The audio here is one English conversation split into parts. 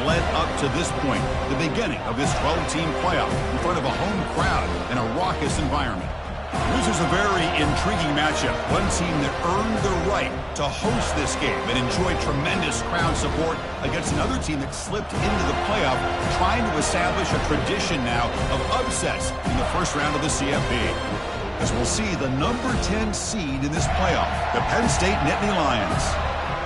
led up to this point, the beginning of this 12-team playoff in front of a home crowd and a raucous environment. This is a very intriguing matchup. One team that earned the right to host this game and enjoyed tremendous crowd support against another team that slipped into the playoff, trying to establish a tradition now of upsets in the first round of the CFP. As we'll see the number 10 seed in this playoff, the Penn State Nittany Lions,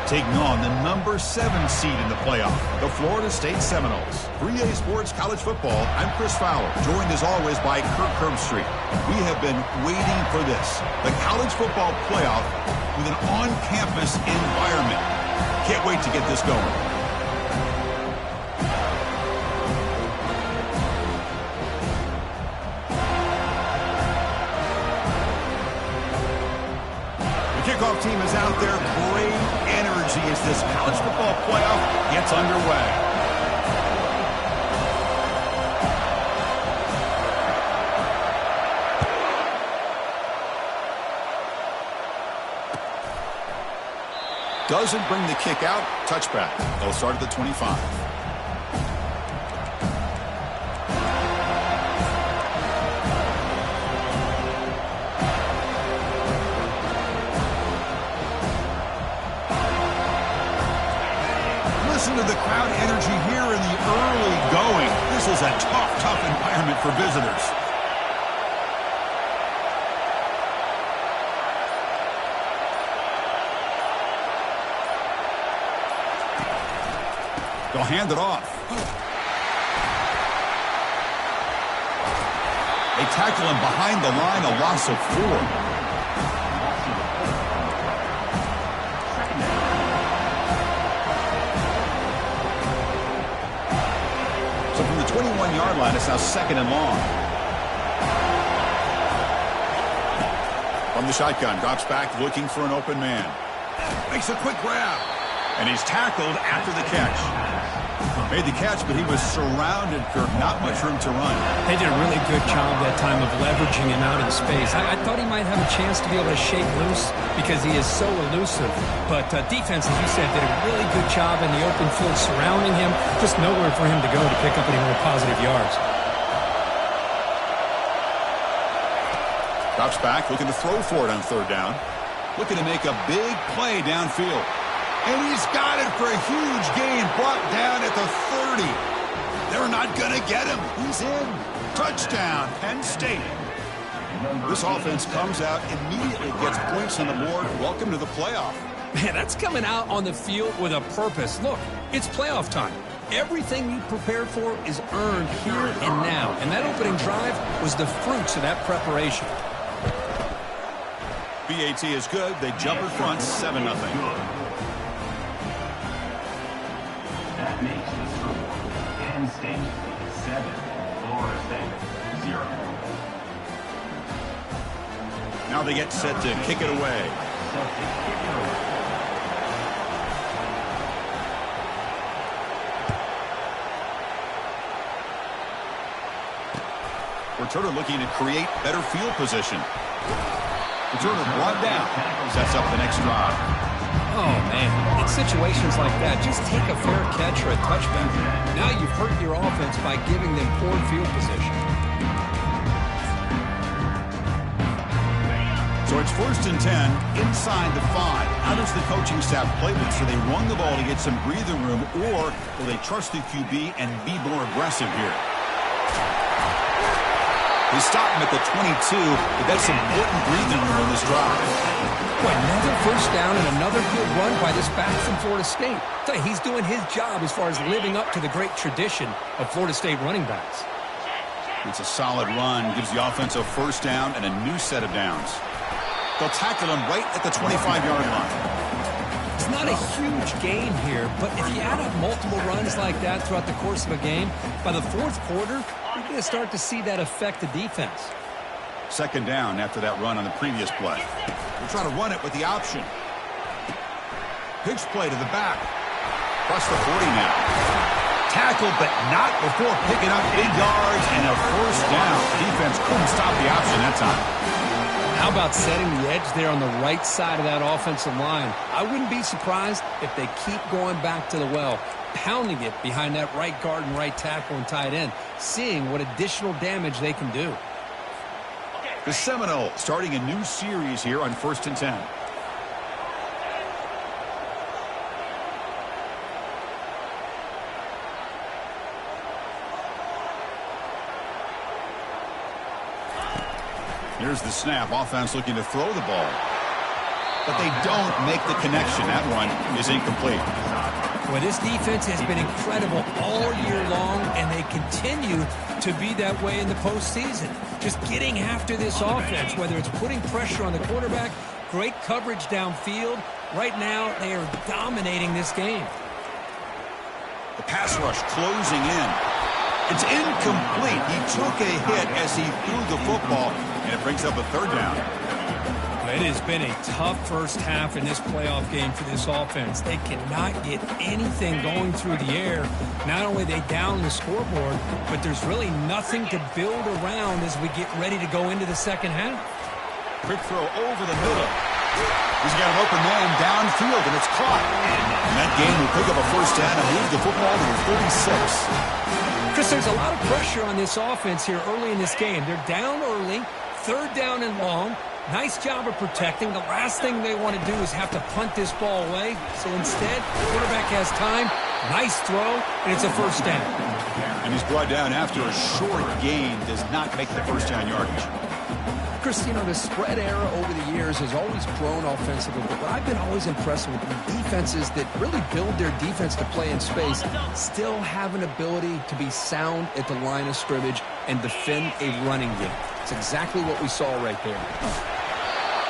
taking on the number 7 seed in the playoff, the Florida State Seminoles. 3A Sports College Football, I'm Chris Fowler, joined as always by Kirk Herbstreit. We have been waiting for this, the college football playoff with an on-campus environment. Can't wait to get this going. Kickoff team is out there. Great energy as this college football playoff gets underway. Doesn't bring the kick out. Touchback. They'll start at the 25. Listen to the crowd energy here in the early going. This is a tough environment for visitors. They'll hand it off. They tackle him behind the line, a loss of 4. From the 21-yard line, it's now 2nd and long. From the shotgun, drops back looking for an open man. Makes a quick grab. And he's tackled after the catch. Made the catch, but he was surrounded, Kirk. Not much room to run. They did a really good job that time of leveraging him out in space. I thought he might have a chance to be able to shake loose because he is so elusive. But defense, as you said, did a really good job in the open field surrounding him. Just nowhere for him to go to pick up any more positive yards. Drops back, looking to throw for it on 3rd down. Looking to make a big play downfield. And he's got it for a huge gain, brought down at the 30. They're not going to get him. He's in. Touchdown, Penn State. This offense comes out, immediately gets points on the board. Welcome to the playoff. Man, that's coming out on the field with a purpose. Look, it's playoff time. Everything you prepare for is earned here and now. And that opening drive was the fruits of that preparation. BAT is good. They jump in front, 7-0. That makes the score Penn State 7, Florida State 0. Now they get set to kick it away. Returner looking to create better field position. Returner brought down. Sets up the next drive. Oh, man. In situations like that, just take a fair catch or a touchback. Now you've hurt your offense by giving them poor field position. So it's 1st and 10, inside the 5. How does the coaching staff play this? Do they run the ball to get some breathing room, or will they trust the QB and be more aggressive here? They stop him at the 22, but that's some important breathing room on this drive. Boy, another first down and another good run by this back from Florida State. Tell you, he's doing his job as far as living up to the great tradition of Florida State running backs. It's a solid run, gives the offense a first down and a new set of downs. They'll tackle him right at the 25-yard line. It's not a huge gain here, but if you add up multiple runs like that throughout the course of a game, by the 4th quarter, you're going to start to see that affect the defense. 2nd down after that run on the previous play. We'll try to run it with the option. Pitch play to the back. Across the 40 now. Tackled, but not before picking up big yards and a first down. Defense couldn't stop the option that time. How about setting the edge there on the right side of that offensive line? I wouldn't be surprised if they keep going back to the well, pounding it behind that right guard and right tackle and tight end, seeing what additional damage they can do. The Seminoles starting a new series here on 1st and 10. Here's the snap. Offense looking to throw the ball. But they don't make the connection. That one is incomplete. Well, this defense has been incredible all year long, and they continue to be that way in the postseason. Just getting after this offense, whether it's putting pressure on the quarterback, great coverage downfield. Right now, they are dominating this game. The pass rush closing in. It's incomplete. He took a hit as he threw the football, and it brings up a 3rd down. It has been a tough first half in this playoff game for this offense. They cannot get anything going through the air. Not only are they down the scoreboard, but there's really nothing to build around as we get ready to go into the second half. Quick throw over the middle. He's got an open man downfield, and it's caught. And that game will pick up a 1st down and move the football to the 36. Chris, there's a lot of pressure on this offense here early in this game. They're down early, 3rd down and long. Nice job of protecting. The last thing they want to do is have to punt this ball away. So instead, the quarterback has time. Nice throw, and it's a 1st down. And he's brought down after a short gain. Does not make the 1st down yardage. Chris, you know, the spread era over the years has always grown offensively, but what I've been always impressed with the defenses that really build their defense to play in space still have an ability to be sound at the line of scrimmage and defend a running game. It's exactly what we saw right there.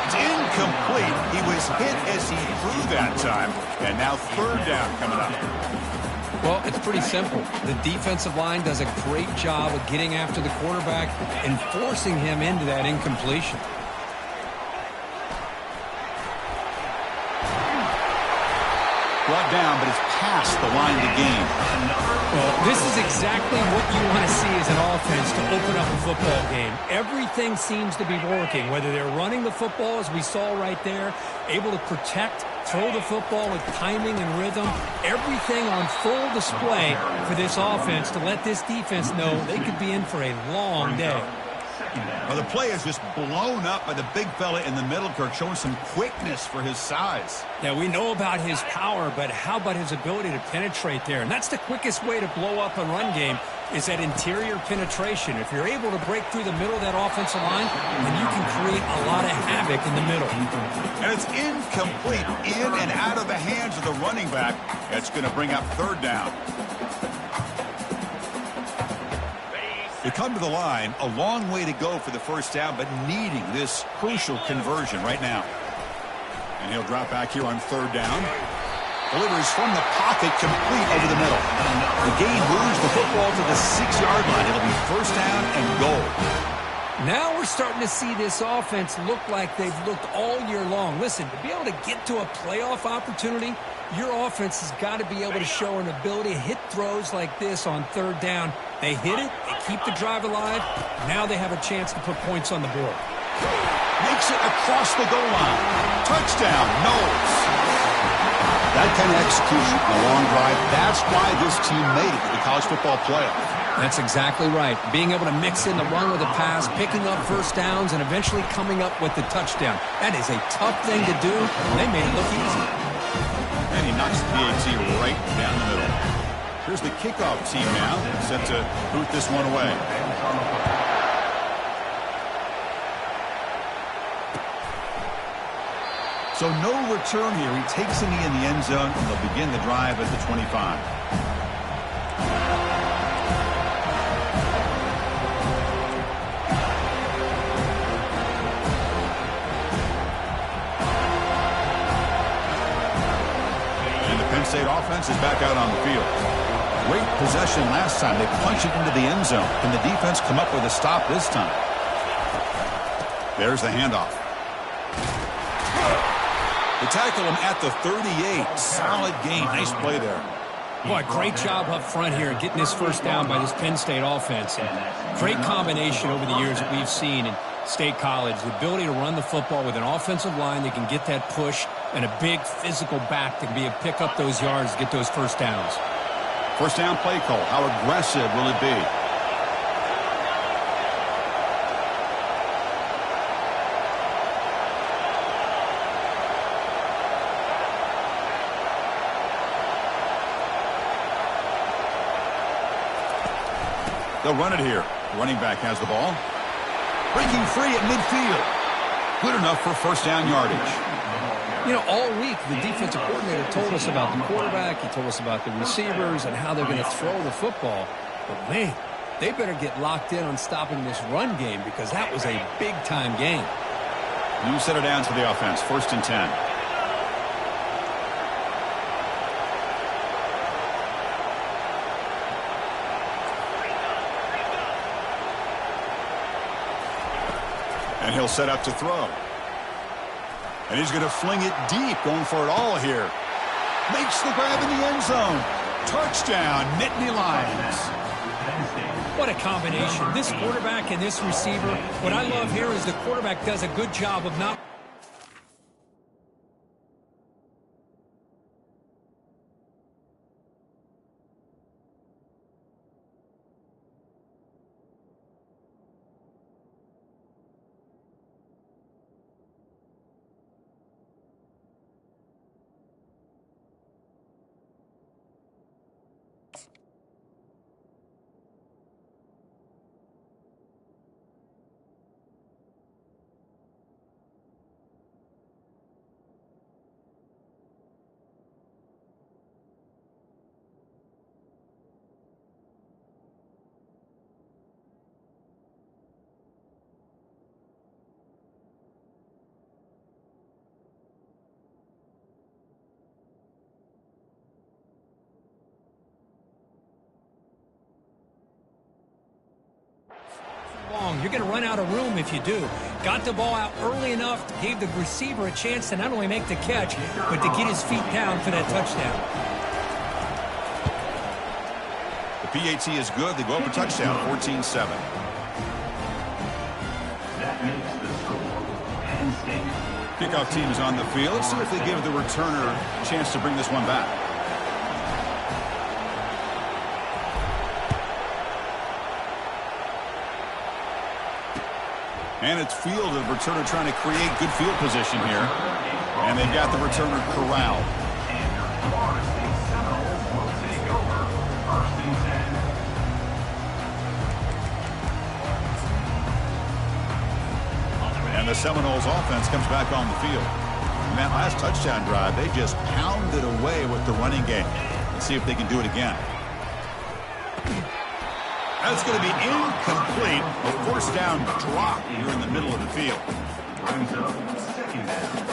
It's incomplete. He was hit as he threw that time, and now 3rd down coming up. Well, it's pretty simple. The defensive line does a great job of getting after the quarterback and forcing him into that incompletion. Brought down, but it's past the line to gain. Well, this is exactly what you want to see as an offense to open up a football game. Everything seems to be working, whether they're running the football, as we saw right there, able to protect, throw the football with timing and rhythm. Everything on full display for this offense to let this defense know they could be in for a long day. Well, the play is just blown up by the big fella in the middle, Kirk, showing some quickness for his size. Yeah, we know about his power, but how about his ability to penetrate there? And that's the quickest way to blow up a run game, is that interior penetration. If you're able to break through the middle of that offensive line, then you can create a lot of havoc in the middle. And it's incomplete, in and out of the hands of the running back. That's going to bring up 3rd down. They come to the line, a long way to go for the 1st down, but needing this crucial conversion right now. And he'll drop back here on 3rd down. Delivers from the pocket, complete over the middle. The gain moves the football to the 6-yard line. It'll be 1st down and goal. Now we're starting to see this offense look like they've looked all year long. Listen, to be able to get to a playoff opportunity, your offense has got to be able to show an ability to hit throws like this on 3rd down. They hit it, they keep the drive alive. Now they have a chance to put points on the board. Makes it across the goal line. Touchdown, Knowles. That kind of execution, a long drive, that's why this team made it to the college football playoff. That's exactly right. Being able to mix in the run with the pass, picking up 1st downs, and eventually coming up with the touchdown. That is a tough thing to do. They made it look easy. And he knocks the PAT right down the middle. Here's the kickoff team now, set to boot this one away. So no return here. He takes a knee in the end zone, and they'll begin the drive at the 25. Penn State offense is back out on the field. Great possession last time. They punched it into the end zone. Can the defense come up with a stop this time? There's the handoff. They tackle him at the 38. Solid gain. Nice play there. Boy, great job up front here getting this 1st down by this Penn State offense. And great combination over the years that we've seen. And State College, the ability to run the football with an offensive line that can get that push and a big physical back to be able to pick up those yards, get those first downs. First down play call. How aggressive will it be? They'll run it here. Running back has the ball. Breaking free at midfield. Good enough for first down yardage. You know, all week the defensive coordinator told us about the quarterback. He told us about the receivers and how they're going to throw the football. But, man, they better get locked in on stopping this run game because that was a big-time game. New set of downs for the offense. 1st and 10. And he'll set up to throw. And he's going to fling it deep, going for it all here. Makes the grab in the end zone. Touchdown, Nittany Lions. What a combination. This quarterback and this receiver. What I love here is the quarterback does a good job of not... You're going to run out of room if you do. Got the ball out early enough, gave the receiver a chance to not only make the catch, but to get his feet down for that touchdown. The PAT is good. They go up a touchdown, 14-7. That makes the score Penn State. Kickoff team is on the field. Let's see if they give the returner a chance to bring this one back. And it's field. The returner trying to create good field position here. And they've got the returner corralled. And your Florida State Seminoles will take over 1st and 10. And the Seminoles offense comes back on the field. In that last touchdown drive, they just pounded away with the running game. Let's see if they can do it again. That's going to be incomplete. A first down drop here in the middle of the field. Brings up 2nd down.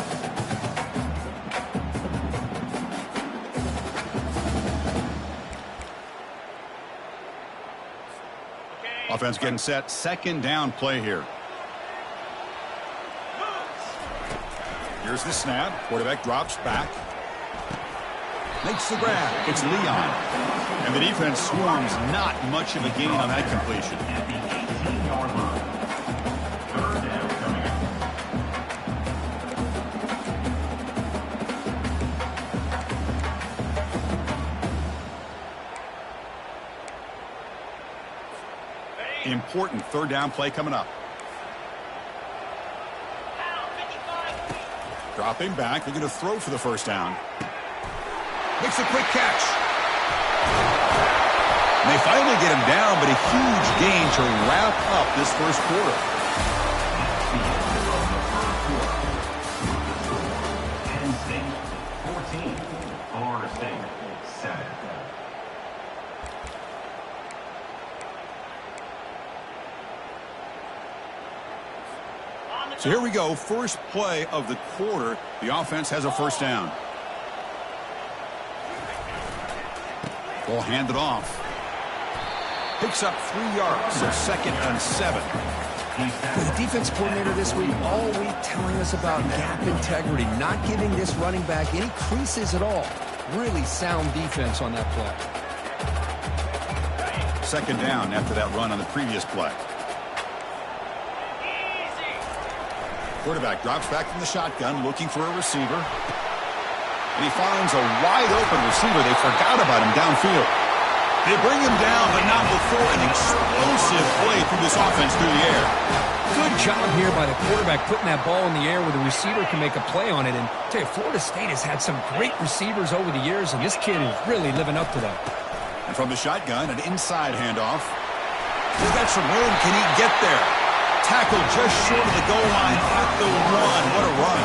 Offense getting set. 2nd down play here. Here's the snap. Quarterback drops back. Makes the grab. It's Leon. And the defense swarms. Not much of a gain on that completion. At the 18-yard line. 3rd down coming up. Important 3rd down play coming up. Dropping back. They're going to throw for the first down. Makes a quick catch. And they finally get him down, but a huge gain to wrap up this first quarter. Penn State 14, Florida State 7. So here we go. First play of the quarter. The offense has a first down. Ball handed off. Picks up 3 yards, so 2nd and 7. The defense coordinator this week, all week telling us about gap integrity, not giving this running back any creases at all. Really sound defense on that play. 2nd down after that run on the previous play. Quarterback drops back from the shotgun, looking for a receiver. And he finds a wide-open receiver. They forgot about him downfield. They bring him down, but not before an explosive play through this offense through the air. Good job here by the quarterback putting that ball in the air where the receiver can make a play on it. And I tell you, Florida State has had some great receivers over the years, and this kid is really living up to that. And from the shotgun, an inside handoff. He's got some room. Can he get there? Tackled just short of the goal line at the one. What a run.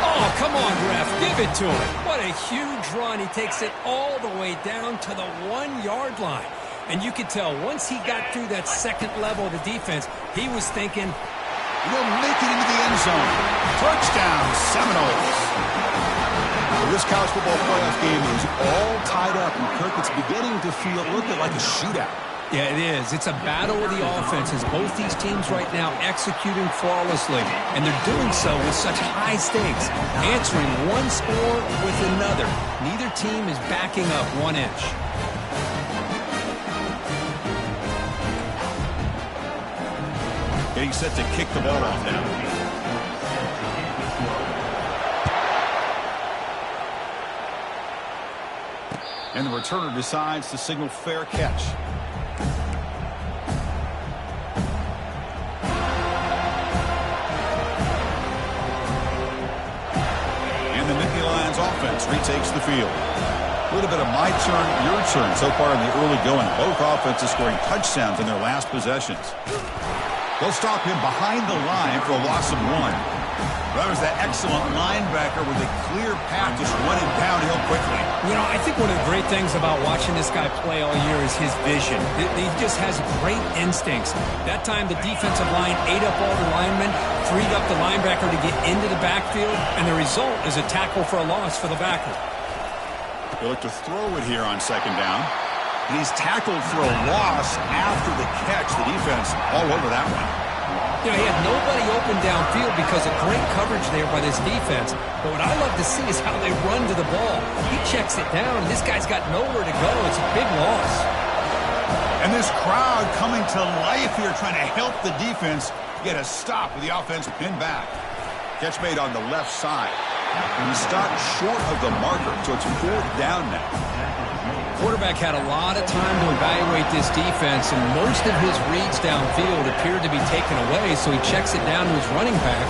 Oh, come on, ref. Give it to him. What a huge run. He takes it all the way down to the 1-yard line. And you could tell once he got through that second level of the defense, he was thinking, we'll make it into the end zone. Touchdown, Seminoles. Well, this college football playoff game is all tied up, and Kirk, it's beginning to feel a little bit like a shootout. Yeah, it is. It's a battle of the offenses. Both these teams right now executing flawlessly, and they're doing so with such high stakes, answering one score with another. Neither team is backing up 1 inch. Getting set to kick the ball off now. And the returner decides to signal fair catch. And the Nittany Lions offense retakes the field. A little bit of my turn, your turn so far in the early going. Both offenses scoring touchdowns in their last possessions. They'll stop him behind the line for a loss of 1. That was that excellent linebacker with a clear path just running downhill quickly. You know, I think one of the great things about watching this guy play all year is his vision. He just has great instincts. That time the defensive line ate up all the linemen, freed up the linebacker to get into the backfield, and the result is a tackle for a loss for the backer. They look to throw it here on second down. And he's tackled for a loss after the catch. The defense all over that one. You know, he had nobody open downfield because of great coverage there by this defense. But what I love to see is how they run to the ball. He checks it down, and this guy's got nowhere to go. It's a big loss. And this crowd coming to life here, trying to help the defense get a stop with the offense pinned back. Catch made on the left side. And he stopped short of the marker, so it's 4th down now. Quarterback had a lot of time to evaluate this defense, and most of his reads downfield appeared to be taken away, so he checks it down to his running back.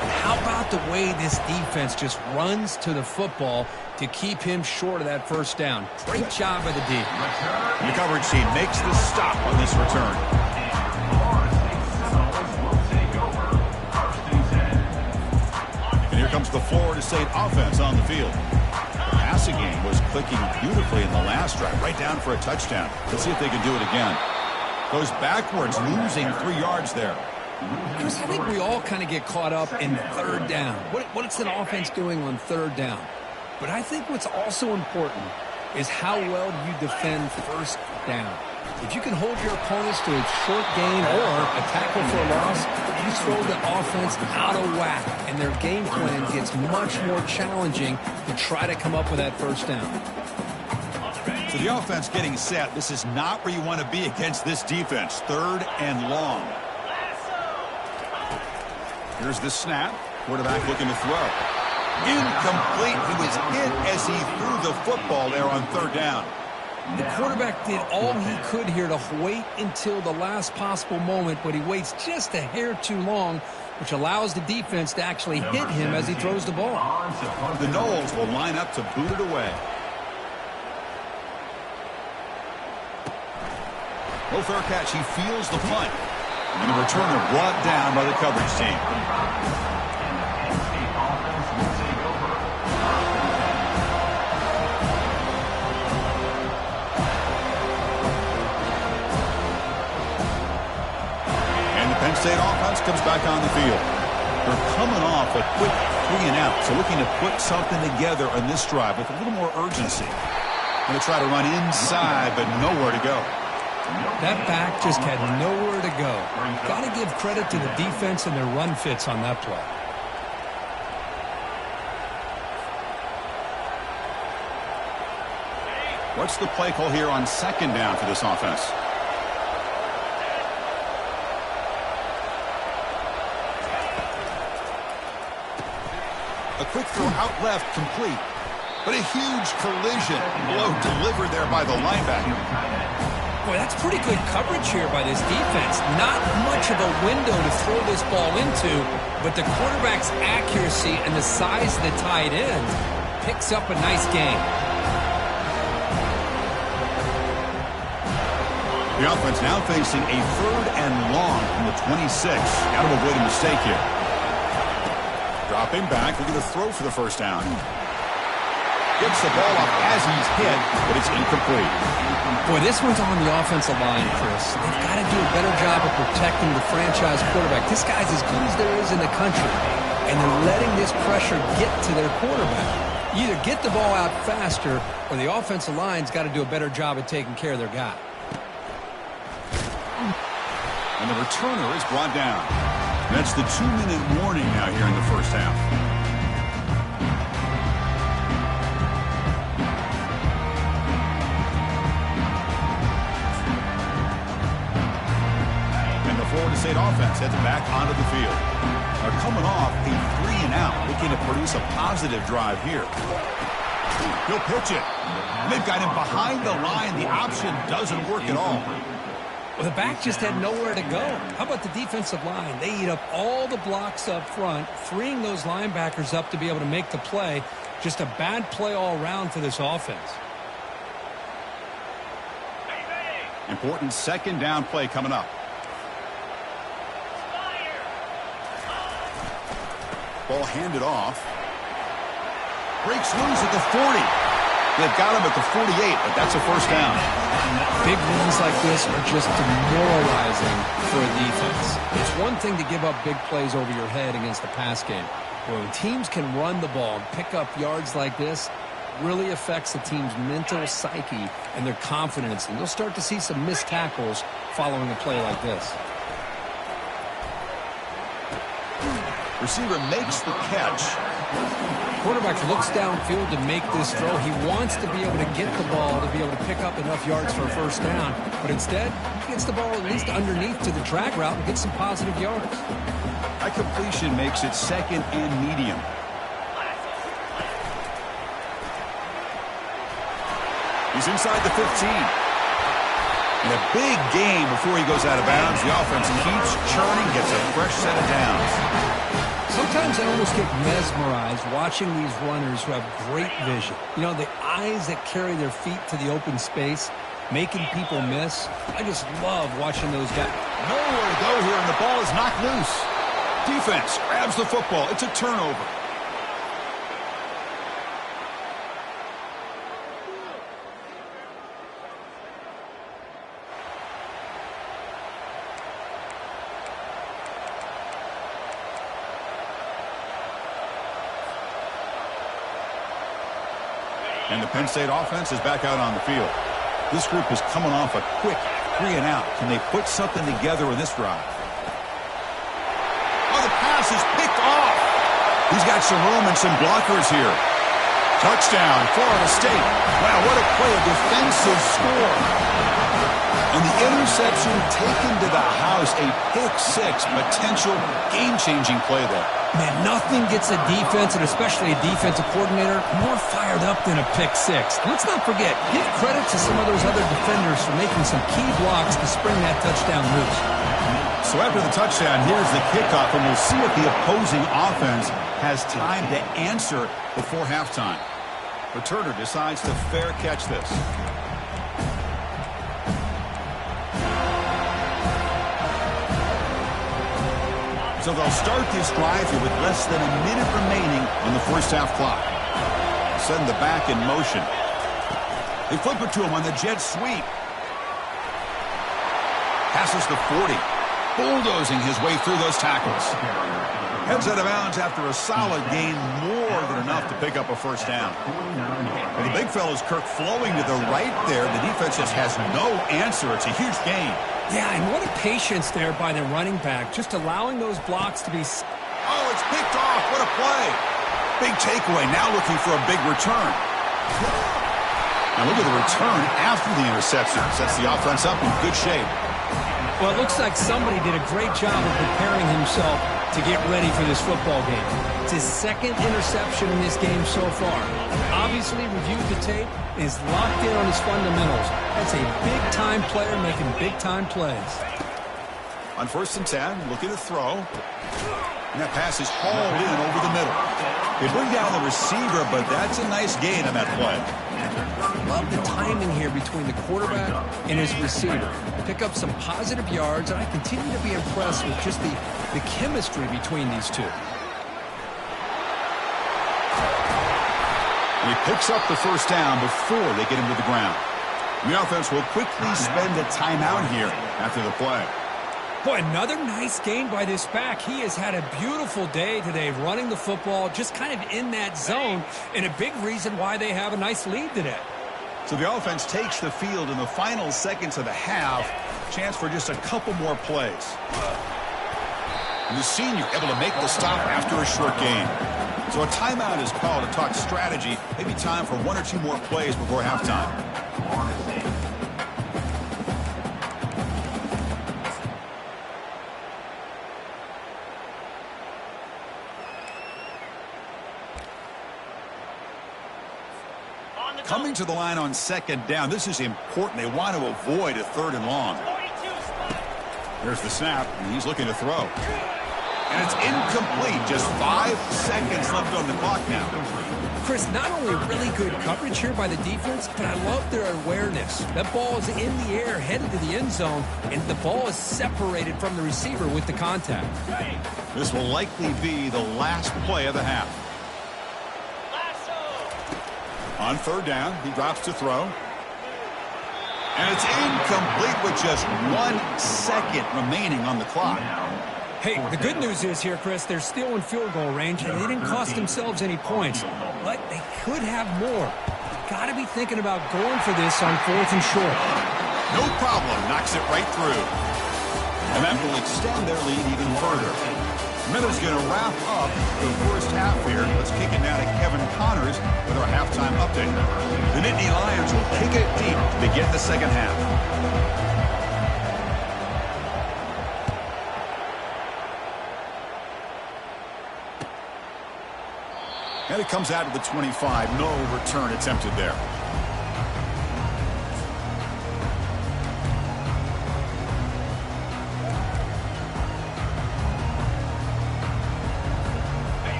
And how about the way this defense just runs to the football to keep him short of that first down? Great job by the D. The coverage team makes the stop on this return. And here comes the Florida State offense on the field. Passing game was clicking beautifully in the last drive, right down for a touchdown. Let's see if they can do it again. Goes backwards, losing 3 yards there. Chris, I think we all kind of get caught up in third down. What's an offense doing on third down? But I think what's also important is how well you defend first down. If you can hold your opponents to a short gain or a tackle for a loss, you throw the offense out of whack, and their game plan gets much more challenging to try to come up with that first down. So the offense getting set. This is not where you want to be against this defense. 3rd and long. Here's the snap. Quarterback looking to throw. Incomplete. He was hit as he threw the football there on 3rd down. The quarterback did all he could here to wait until the last possible moment, but he waits just a hair too long, which allows the defense to actually hit him as he throws the ball. The Noles will line up to boot it away. No fair catch. He feels the punt. And the returner brought down by the coverage team. Penn State offense comes back on the field. They're coming off a quick 3-and-out, so looking to put something together on this drive with a little more urgency. Going to try to run inside, but nowhere to go. That back just had nowhere to go. Got to give credit to the defense and their run fits on that play. What's the play call here on second down for this offense? A quick throw out left, complete. But a huge collision. Blow delivered there by the linebacker. Boy, that's pretty good coverage here by this defense. Not much of a window to throw this ball into, but the quarterback's accuracy and the size of the tight end picks up a nice gain. The offense now facing a 3rd and long from the 26. Got to avoid a mistake here. Dropping back, looking to throw for the first down. Gets the ball up as he's hit, but it's incomplete. Boy, this one's on the offensive line, Chris. They've got to do a better job of protecting the franchise quarterback. This guy's as good as there is in the country, and they're letting this pressure get to their quarterback. You either get the ball out faster, or the offensive line's got to do a better job of taking care of their guy. And the returner is brought down. That's the 2-minute warning now here in the first half. And the Florida State offense heads back onto the field. They're coming off a 3-and-out, looking to produce a positive drive here. He'll pitch it. And they've got him behind the line. The option doesn't work at all. Well, the back just had nowhere to go. How about the defensive line? They eat up all the blocks up front, freeing those linebackers up to be able to make the play. Just a bad play all around for this offense. Important 2nd down play coming up. Ball handed off. Breaks loose at the 40. They've got him at the 48, but that's a first down. Big runs like this are just demoralizing for a defense. It's one thing to give up big plays over your head against the pass game. But when teams can run the ball and pick up yards like this, really affects the team's mental psyche and their confidence. And you'll start to see some missed tackles following a play like this. Receiver makes the catch. Quarterback looks downfield to make this throw. He wants to be able to get the ball to be able to pick up enough yards for a first down. But instead, he gets the ball at least underneath to the drag route and gets some positive yards. That completion makes it 2nd and medium. He's inside the 15. And a big gain before he goes out of bounds. The offense keeps churning, gets a fresh set of downs. Sometimes I almost get mesmerized watching these runners who have great vision. You know, the eyes that carry their feet to the open space, making people miss. I just love watching those guys. Nowhere to go here, and the ball is knocked loose. Defense grabs the football. It's a turnover. And the Penn State offense is back out on the field. This group is coming off a quick 3-and-out. Can they put something together in this drive? Oh, the pass is picked off. He's got some room and some blockers here. Touchdown, Florida State. Wow, what a play, a defensive score. And the interception taken to the house, a pick-6, potential game-changing play there. Man, nothing gets a defense, and especially a defensive coordinator, more fired up than a pick-6. And let's not forget, give credit to some of those other defenders for making some key blocks to spring that touchdown loose. So after the touchdown, here's the kickoff, and we'll see if the opposing offense has time to answer before halftime. Returner decides to fair catch this. So they'll start this drive here with less than a minute remaining on the first half clock. Send the back in motion. They flip it to him on the jet sweep. Passes the 40. Bulldozing his way through those tackles. Heads out of bounds after a solid gain, more than enough to pick up a first down. Well, the big fella's Kirk flowing to the right there. The defense just has no answer. It's a huge gain. Yeah, and what a patience there by the running back, just allowing those blocks to be... Oh, it's picked off. What a play. Big takeaway. Now looking for a big return. Now look at the return after the interception. Sets the offense up in good shape. Well, it looks like somebody did a great job of preparing himself to get ready for this football game. It's his second interception in this game so far. Obviously reviewed the tape and is locked in on his fundamentals. That's a big-time player making big-time plays. On 1st and 10, looking to throw. And that pass is hauled in over the middle. They bring down the receiver, but that's a nice gain on that play. Love the timing here between the quarterback and his receiver. Pick up some positive yards, and I continue to be impressed with just the chemistry between these two. And he picks up the first down before they get him to the ground. The offense will quickly spend a timeout here after the play. Boy, another nice gain by this back. He has had a beautiful day today running the football, just kind of in that zone, and a big reason why they have a nice lead today. So the offense takes the field in the final seconds of the half. Chance for just a couple more plays. And the senior able to make the stop after a short gain. So a timeout is called to talk strategy. Maybe time for 1 or 2 more plays before halftime. Coming to the line on 2nd down. This is important. They want to avoid a 3rd and long. There's the snap, and he's looking to throw. And it's incomplete. Just 5 seconds left on the clock now. Chris, not only really good coverage here by the defense, but I love their awareness. That ball is in the air, headed to the end zone, and the ball is separated from the receiver with the contact. This will likely be the last play of the half. On 3rd down, he drops to throw. And it's incomplete with just 1 second remaining on the clock. Hey, the good news is here, Chris, they're still in field goal range, and they didn't cost themselves any points. But they could have more. Got to be thinking about going for this on 4th and short. No problem. Knocks it right through. And that will extend their lead even further. Miller's going to wrap up the first half here. Let's kick it now to Kevin Connors with our halftime update. The Nittany Lions will kick it deep to begin the second half. And it comes out to the 25. No return attempted there.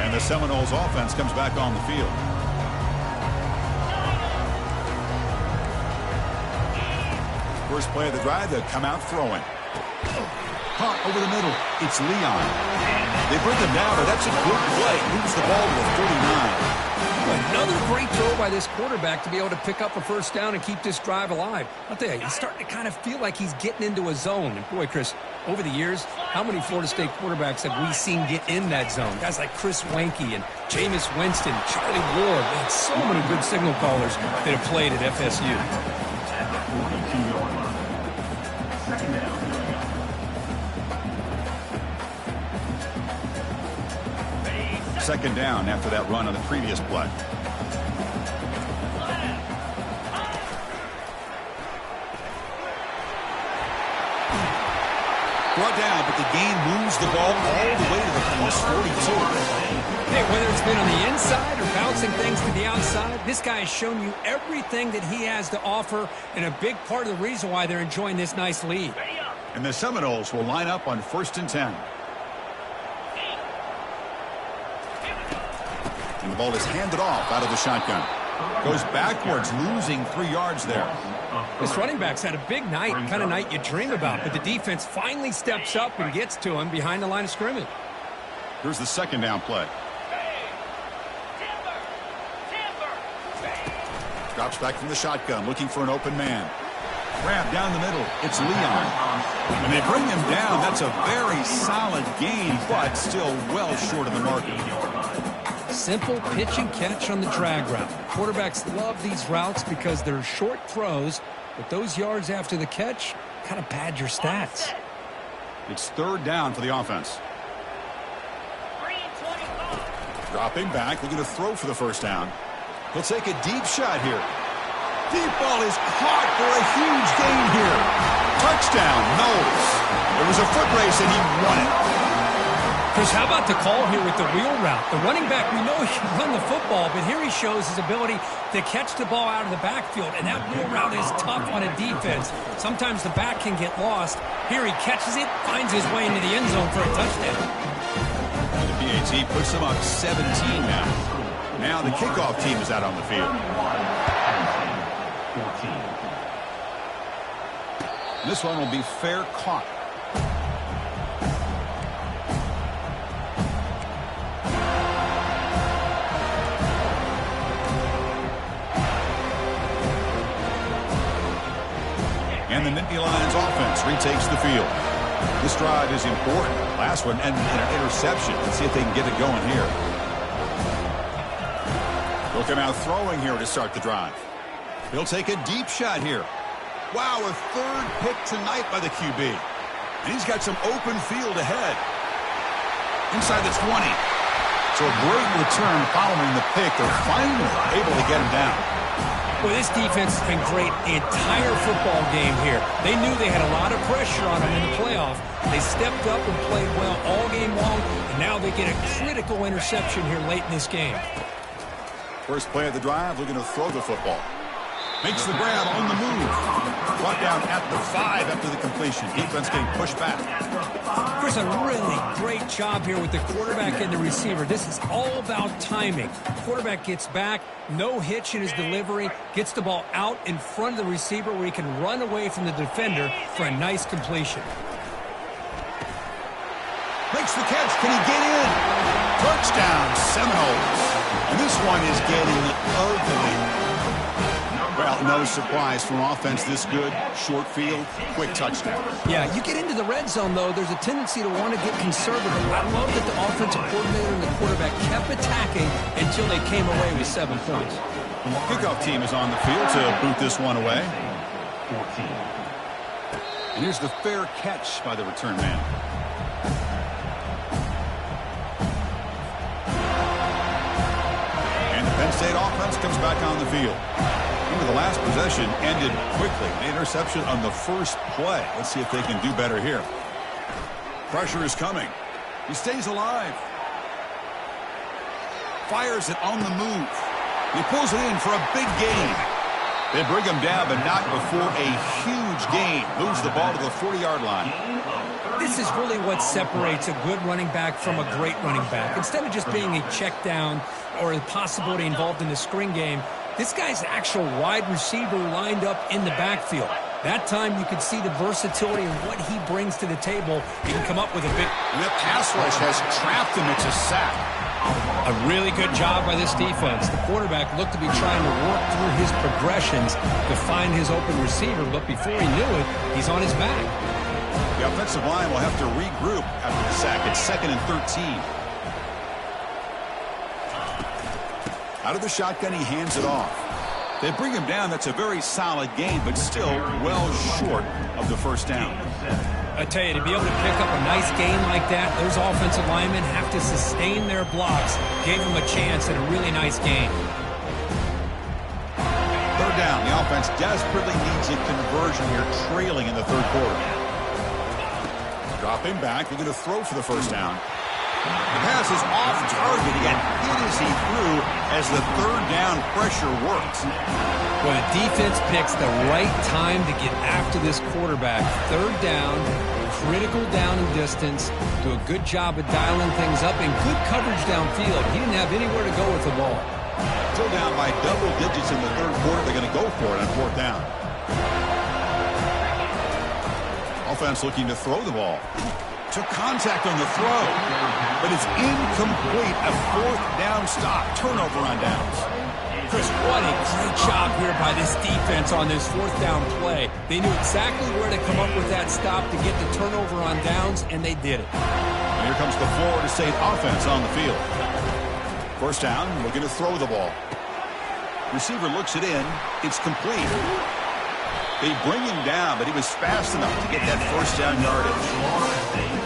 And the Seminoles offense comes back on the field. First play of the drive, they'll come out throwing. Caught over the middle. It's Leon. They bring him down, but that's a good play. Moves the ball to the 49. Another great throw by this quarterback to be able to pick up a first down and keep this drive alive. I'll tell you, he's starting to kind of feel like he's getting into a zone. And boy, Chris, over the years, how many Florida State quarterbacks have we seen get in that zone? Guys like Chris Wanke and Jameis Winston, Charlie Ward. Man, so many good signal callers that have played at FSU. Second down after that run on the previous play. Brought down, but the gain moves the ball all the way to the plus 42. Hey, whether it's been on the inside or bouncing things to the outside, this guy has shown you everything that he has to offer, and a big part of the reason why they're enjoying this nice lead. And the Seminoles will line up on 1st and 10. And the ball is handed off out of the shotgun. Goes backwards, losing 3 yards there. This running back's had a big night, kind of night you dream about, but the defense finally steps up and gets to him behind the line of scrimmage. Here's the second down play. Drops back from the shotgun, looking for an open man. Grab down the middle. It's Leon. And they bring him down. That's a very solid gain, but still well short of the marker. Simple pitch and catch on the drag route. Quarterbacks love these routes because they're short throws, but those yards after the catch kind of pad your stats. It's 3rd down for the offense. Dropping back, looking to throw for the first down. He'll take a deep shot here. Deep ball is caught for a huge gain here. Touchdown, Knowles. It was a foot race, and he won it. Chris, how about the call here with the wheel route? The running back, we know he can run the football, but here he shows his ability to catch the ball out of the backfield, and that wheel route is tough on a defense. Sometimes the back can get lost. Here he catches it, finds his way into the end zone for a touchdown. And the PAT puts them up 17 now. Now the kickoff team is out on the field. This one will be fair caught. And the Nittany Lions offense retakes the field. This drive is important. Last one ended in an interception. Let's see if they can get it going here. They'll come out throwing here to start the drive. He'll take a deep shot here. Wow, a third pick tonight by the QB. And he's got some open field ahead. Inside the 20. So a great return following the pick. They're finally able to get him down. Well, this defense has been great the entire football game here. They knew they had a lot of pressure on them in the playoff. They stepped up and played well all game long, and now they get a critical interception here late in this game. First play of the drive, looking to throw the football. Makes the grab on the move. Brought down at the 5 after the completion. Defense getting pushed back. Chris, a really great job here with the quarterback and the receiver. This is all about timing. Quarterback gets back, no hitch in his delivery, gets the ball out in front of the receiver where he can run away from the defender for a nice completion. Makes the catch. Can he get in? Touchdown, Seminoles. And this one is getting ugly. Well, no surprise from offense this good. Short field, quick touchdown. Yeah, you get into the red zone, though, there's a tendency to want to get conservative. I love that the offensive coordinator and the quarterback kept attacking until they came away with 7 points. Kickoff team is on the field to boot this one away. And here's the fair catch by the return man. And the Penn State offense comes back on the field. The last possession ended quickly. An interception on the first play. Let's see if they can do better here. Pressure is coming. He stays alive. Fires it on the move. He pulls it in for a big gain. They bring him down, but not before a huge gain. Moves the ball to the 40-yard line. This is really what separates a good running back from a great running back. Instead of just being a check down or a possibility involved in the screen game, this guy's actual wide receiver lined up in the backfield. That time you could see the versatility and what he brings to the table. He can come up with a big... And the pass rush has trapped him. It's a sack. A really good job by this defense. The quarterback looked to be trying to work through his progressions to find his open receiver, but before he knew it, he's on his back. The offensive line will have to regroup after the sack. It's 2nd and 13. Out of the shotgun, he hands it off. They bring him down. That's a very solid gain, but still well short of the first down. I tell you, to be able to pick up a nice gain like that, those offensive linemen have to sustain their blocks. Gave him a chance at a really nice gain. Third down. The offense desperately needs a conversion here, trailing in the third quarter. Drop him back. They're going to throw for the first down. The pass is off target. He got hit as he threw as the third down pressure works. Well, the defense picks the right time to get after this quarterback. Third down, critical down and distance. Do a good job of dialing things up and good coverage downfield. He didn't have anywhere to go with the ball. Still down by double digits in the third quarter. They're going to go for it on fourth down. Offense looking to throw the ball. Took contact on the throw, but it's incomplete. A fourth down stop. Turnover on downs. Chris, what a great job here by this defense on this fourth down play. They knew exactly where to come up with that stop to get the turnover on downs, and they did it. And here comes the Florida State offense on the field. First down, looking to throw the ball. Receiver looks it in. It's complete. They bring him down, but he was fast enough to get that first down yardage.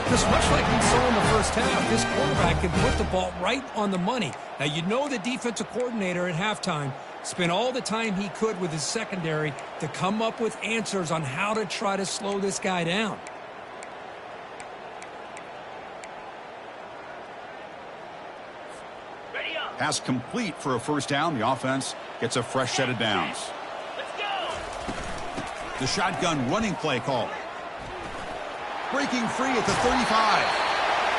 Just much like we saw in the first half, this quarterback can put the ball right on the money. Now, you know the defensive coordinator at halftime spent all the time he could with his secondary to come up with answers on how to try to slow this guy down. Pass complete for a first down. The offense gets a fresh set of downs. The shotgun running play call. Breaking free at the 35.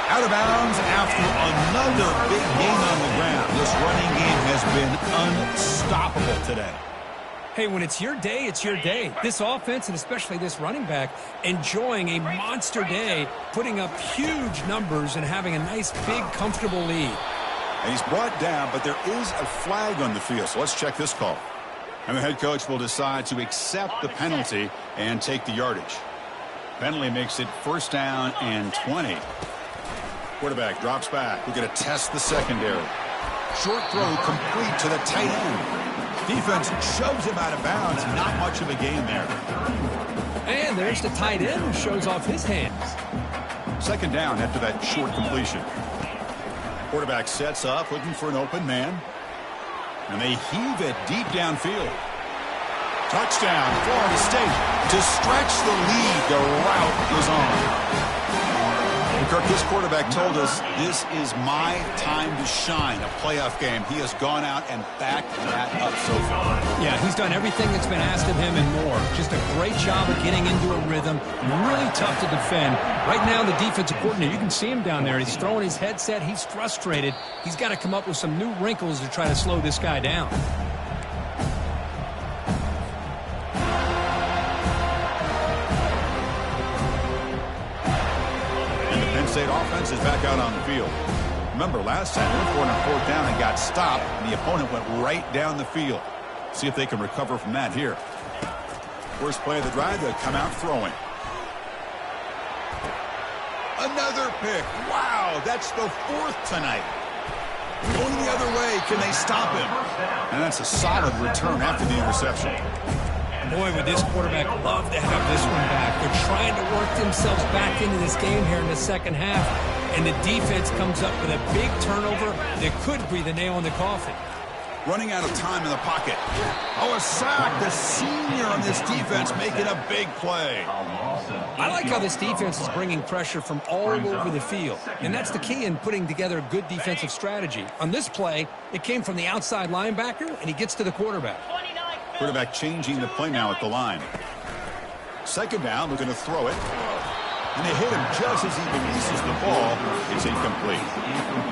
Out of bounds after another big gain on the ground. This running game has been unstoppable today. Hey, when it's your day, it's your day. This offense, and especially this running back, enjoying a monster day, putting up huge numbers and having a nice, big, comfortable lead. And he's brought down, but there is a flag on the field, so let's check this call. And the head coach will decide to accept the penalty and take the yardage. Penalty makes it first down and 20. Quarterback drops back. We're going to test the secondary. Short throw complete to the tight end. Defense shoves him out of bounds. Not much of a gain there. And there's the tight end who shows off his hands. Second down after that short completion. Quarterback sets up, looking for an open man. And they heave it deep downfield. Touchdown, Florida State. To stretch the lead, the route is on. And Kirk, this quarterback told us this is my time to shine, a playoff game. He has gone out and backed that up so far. Yeah, he's done everything that's been asked of him and more. Just a great job of getting into a rhythm. Really tough to defend. Right now, the defensive coordinator, you can see him down there. He's throwing his headset. He's frustrated. He's got to come up with some new wrinkles to try to slow this guy down. State offense is back out on the field. Remember, last time they went for it on fourth down and got stopped, and the opponent went right down the field. See if they can recover from that here. First play of the drive, they'll come out throwing. Another pick. Wow, that's the fourth tonight. Going the other way, can they stop him? And that's a solid return after the interception. Boy, would this quarterback love to have this one back. They're trying to work themselves back into this game here in the second half. And the defense comes up with a big turnover that could be the nail in the coffin. Running out of time in the pocket. Oh, a sack. The senior on this defense making a big play. I like how this defense is bringing pressure from all over the field. And that's the key in putting together a good defensive strategy. On this play, it came from the outside linebacker, and he gets to the quarterback. Quarterback changing the play now at the line. Second down, they're going to throw it. And they hit him just as he releases the ball. It's incomplete.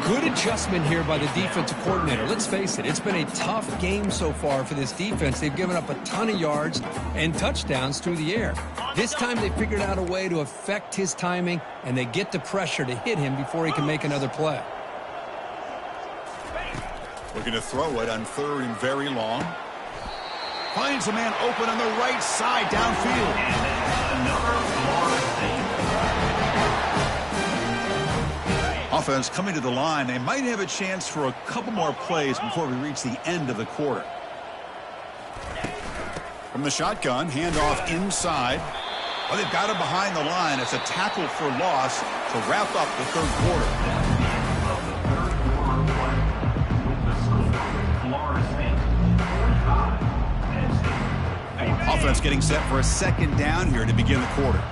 Good adjustment here by the defensive coordinator. Let's face it, it's been a tough game so far for this defense. They've given up a ton of yards and touchdowns through the air. This time they figured out a way to affect his timing, and they get the pressure to hit him before he can make another play. We're going to throw it on third and very long. Finds a man open on the right side downfield. Offense coming to the line. They might have a chance for a couple more plays before we reach the end of the quarter. From the shotgun, handoff inside. Well, they've got him behind the line. It's a tackle for loss to wrap up the third quarter. Offense getting set for a second down here to begin the quarter.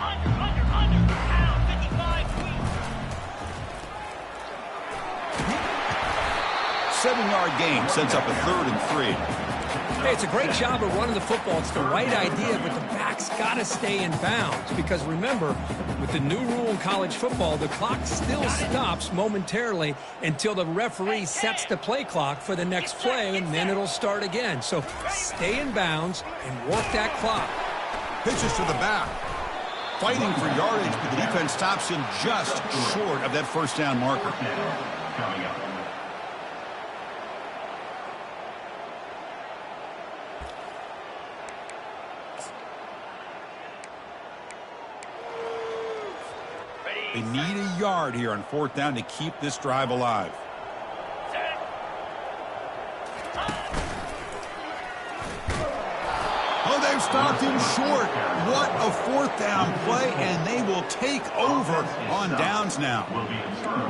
7-yard gain sets up a 3rd and 3. Hey, it's a great job of running the football. It's the right idea, but the back's got to stay in bounds. Because remember, with the new rule in college football, the clock still stops momentarily until the referee sets the play clock for the next play, and then it'll start again. So stay in bounds and work that clock. Pitches to the back. Fighting for yardage, but the defense stops him just short of that first down marker. They need a yard here on fourth down to keep this drive alive. Oh, they've stopped him short. What a fourth down play, and they will take over on downs now.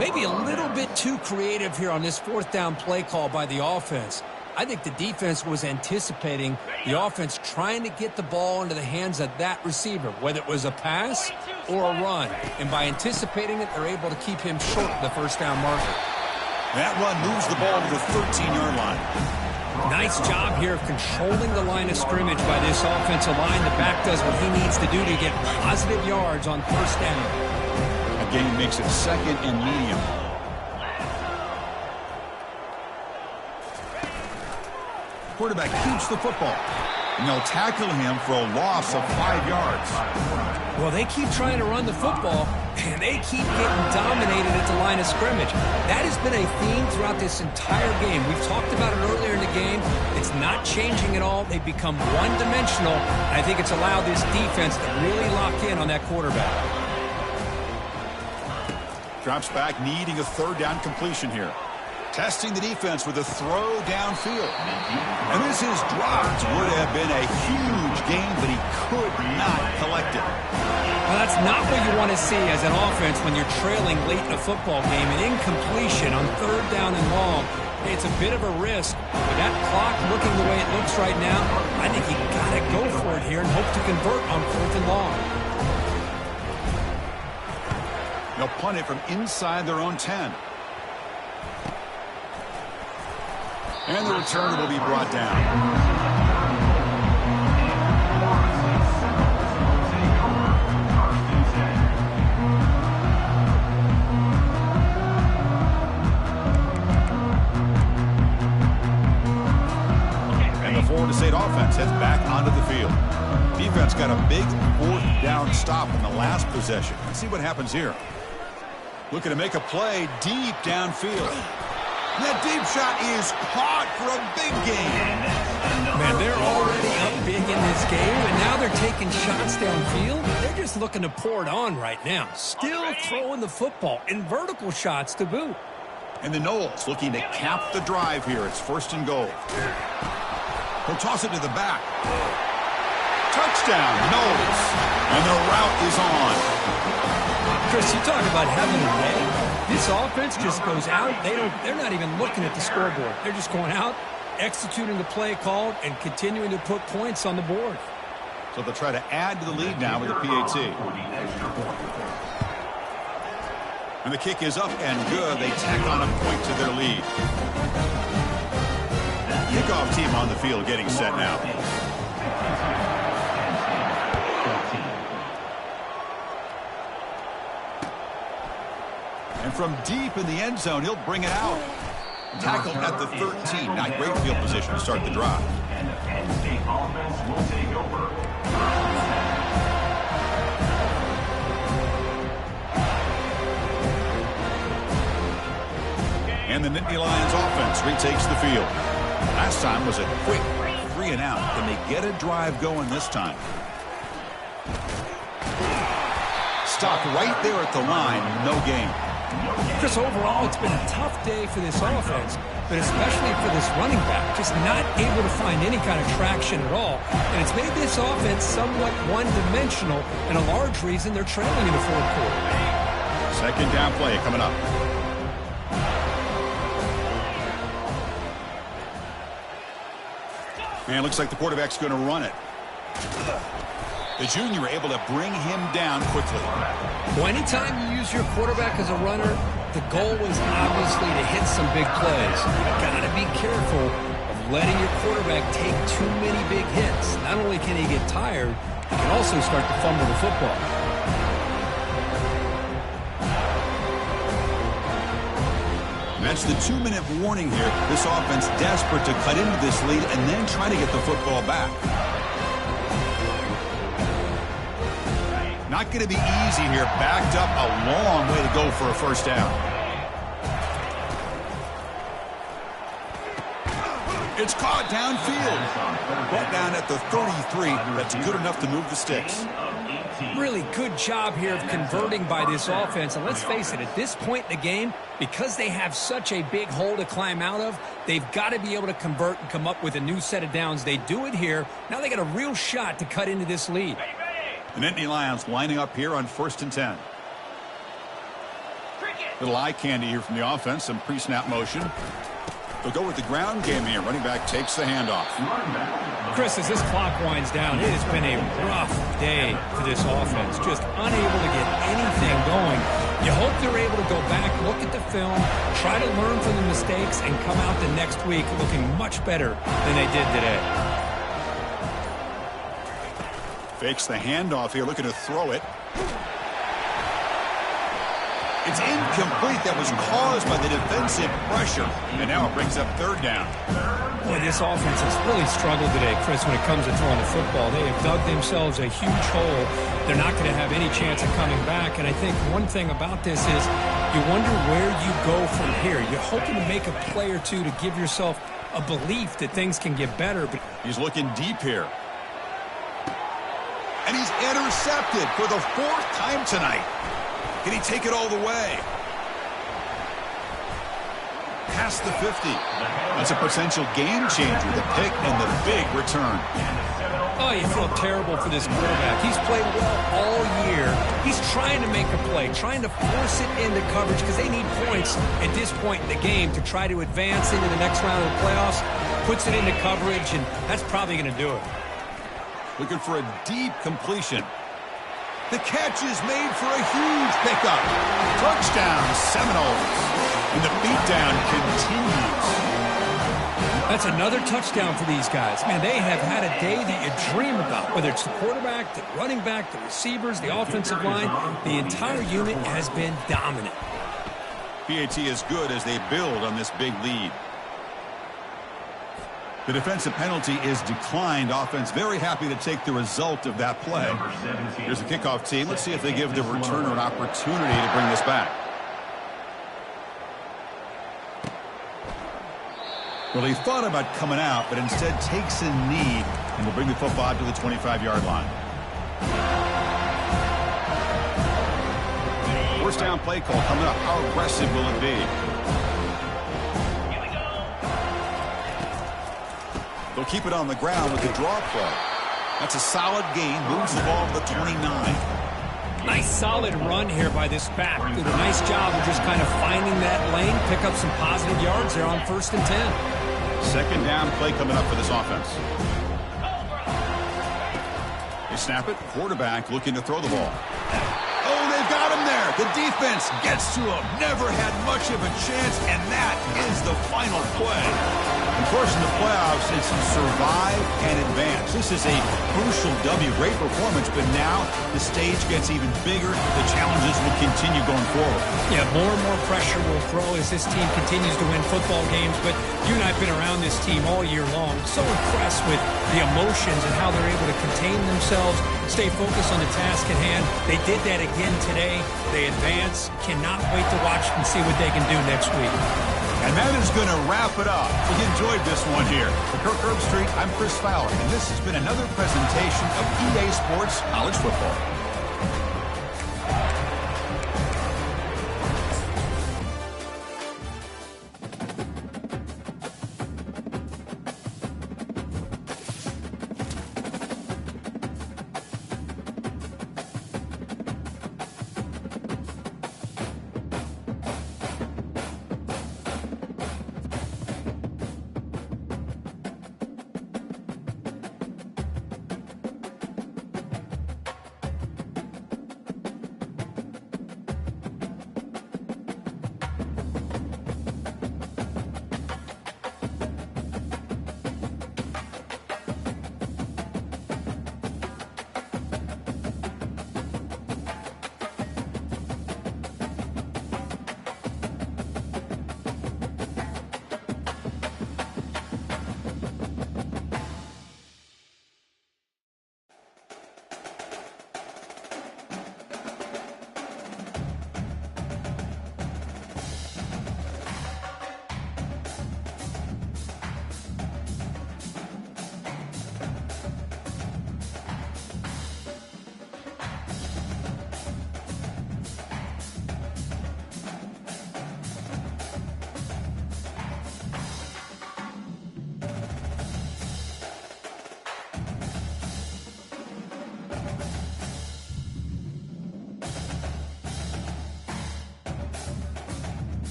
Maybe a little bit too creative here on this fourth down play call by the offense. I think the defense was anticipating the offense trying to get the ball into the hands of that receiver, whether it was a pass or a run. And by anticipating it, they're able to keep him short of the first down marker. That run moves the ball to the 13-yard line. Nice job here of controlling the line of scrimmage by this offensive line. The back does what he needs to do to get positive yards on first down. A gain makes it 2nd and medium. Quarterback keeps the football, and they'll tackle him for a loss of 5 yards. Well, they keep trying to run the football, and they keep getting dominated at the line of scrimmage. That has been a theme throughout this entire game. We've talked about it earlier in the game. It's not changing at all. They've become one-dimensional. I think it's allowed this defense to really lock in on that quarterback. Drops back, needing a 3rd down completion here. Testing the defense with a throw downfield. And this is dropped. Would have been a huge gain, but he could not collect it. Well, that's not what you want to see as an offense when you're trailing late in a football game. An incompletion on 3rd down and long. It's a bit of a risk. With that clock looking the way it looks right now, I think you got to go for it here and hope to convert on 4th and long. They'll punt it from inside their own 10. And the return will be brought down. And the Florida State offense heads back onto the field. Defense got a big 4th down stop in the last possession. Let's see what happens here. Looking to make a play deep downfield. That deep shot is caught for a big gain. Man, they're already up big in this game, and now they're taking shots downfield. They're just looking to pour it on right now. Still throwing the football, and vertical shots to boot. And the Noles looking to cap the drive here. It's 1st and goal. He'll toss it to the back. Touchdown, Noles. And the route is on. Chris, you talk about having a day. This offense just goes out. They're not even looking at the scoreboard. They're just going out, executing the play called, and continuing to put points on the board. So they'll try to add to the lead now with the PAT. And the kick is up and good. They tack on a point to their lead. Kickoff team on the field getting set now. And from deep in the end zone, he'll bring it out. Tackle at the 13. Not great field position to start the drive. And the Penn State offense will take over. And the Nittany Lions offense retakes the field. Last time was a quick 3 and out. Can they get a drive going this time? Stopped right there at the line. No gain. Chris, overall, it's been a tough day for this offense, but especially for this running back, just not able to find any kind of traction at all. And it's made this offense somewhat one-dimensional, and a large reason they're trailing in the 4th quarter. 2nd down play coming up. Man, looks like the quarterback's going to run it. The junior able to bring him down quickly. Well, anytime you use your quarterback as a runner, the goal was obviously to hit some big plays. You've got to be careful of letting your quarterback take too many big hits. Not only can he get tired, he can also start to fumble the football. And that's the 2-minute warning here. This offense desperate to cut into this lead and then try to get the football back. Not going to be easy here. Backed up a long way to go for a 1st down. It's caught downfield. Brought down at the 33. That's good enough to move the sticks. Really good job here of converting by this offense. And let's face it, at this point in the game, because they have such a big hole to climb out of, they've got to be able to convert and come up with a new set of downs. They do it here. Now they got a real shot to cut into this lead. The Nittany Lions lining up here on 1st and 10. Little eye candy here from the offense. Some pre-snap motion. They'll go with the ground game here. Running back takes the handoff. Chris, as this clock winds down, it has been a rough day for this offense. Just unable to get anything going. You hope they're able to go back, look at the film, try to learn from the mistakes, and come out the next week looking much better than they did today. Fakes the handoff here, looking to throw it. It's incomplete. That was caused by the defensive pressure. And now it brings up third down. Boy, this offense has really struggled today, Chris, when it comes to throwing the football. They have dug themselves a huge hole. They're not going to have any chance of coming back. And I think one thing about this is you wonder where you go from here. You're hoping to make a play or two to give yourself a belief that things can get better. But he's looking deep here. And he's intercepted for the 4th time tonight. Can he take it all the way? Past the 50. That's a potential game changer, the pick and the big return. Oh, you feel terrible for this quarterback. He's played well all year. He's trying to make a play, trying to force it into coverage because they need points at this point in the game to try to advance into the next round of the playoffs. Puts it into coverage, and that's probably going to do it. Looking for a deep completion. The catch is made for a huge pickup. Touchdown, Seminoles. And the beatdown continues. That's another touchdown for these guys. Man, they have had a day that you dream about, whether it's the quarterback, the running back, the receivers, the offensive line. The entire unit has been dominant. PAT is good as they build on this big lead. The defensive penalty is declined. Offense very happy to take the result of that play. Here's the kickoff team. Let's see if they give the returner an opportunity to bring this back. Well, he thought about coming out, but instead takes a knee and will bring the football to the 25-yard line. First down play call coming up. How aggressive will it be? They'll keep it on the ground with the draw play. That's a solid gain. Moves the ball to the 29. Nice solid run here by this back. Did a nice job of just kind of finding that lane, pick up some positive yards there on 1st and 10. Second down play coming up for this offense. They snap it. Quarterback looking to throw the ball. Oh, they've got him there. The defense gets to him. Never had much of a chance, and that is the final play. Of course, in the playoffs, it's survive and advance. This is a crucial W. Great performance, but now the stage gets even bigger. The challenges will continue going forward. Yeah, more and more pressure will grow as this team continues to win football games. But you and I have been around this team all year long. So impressed with the emotions and how they're able to contain themselves, stay focused on the task at hand. They did that again today. They advance. Cannot wait to watch and see what they can do next week. And that is going to wrap it up. We enjoyed this one here. For Kirk Herbstreit, I'm Chris Fowler, and this has been another presentation of EA Sports College Football.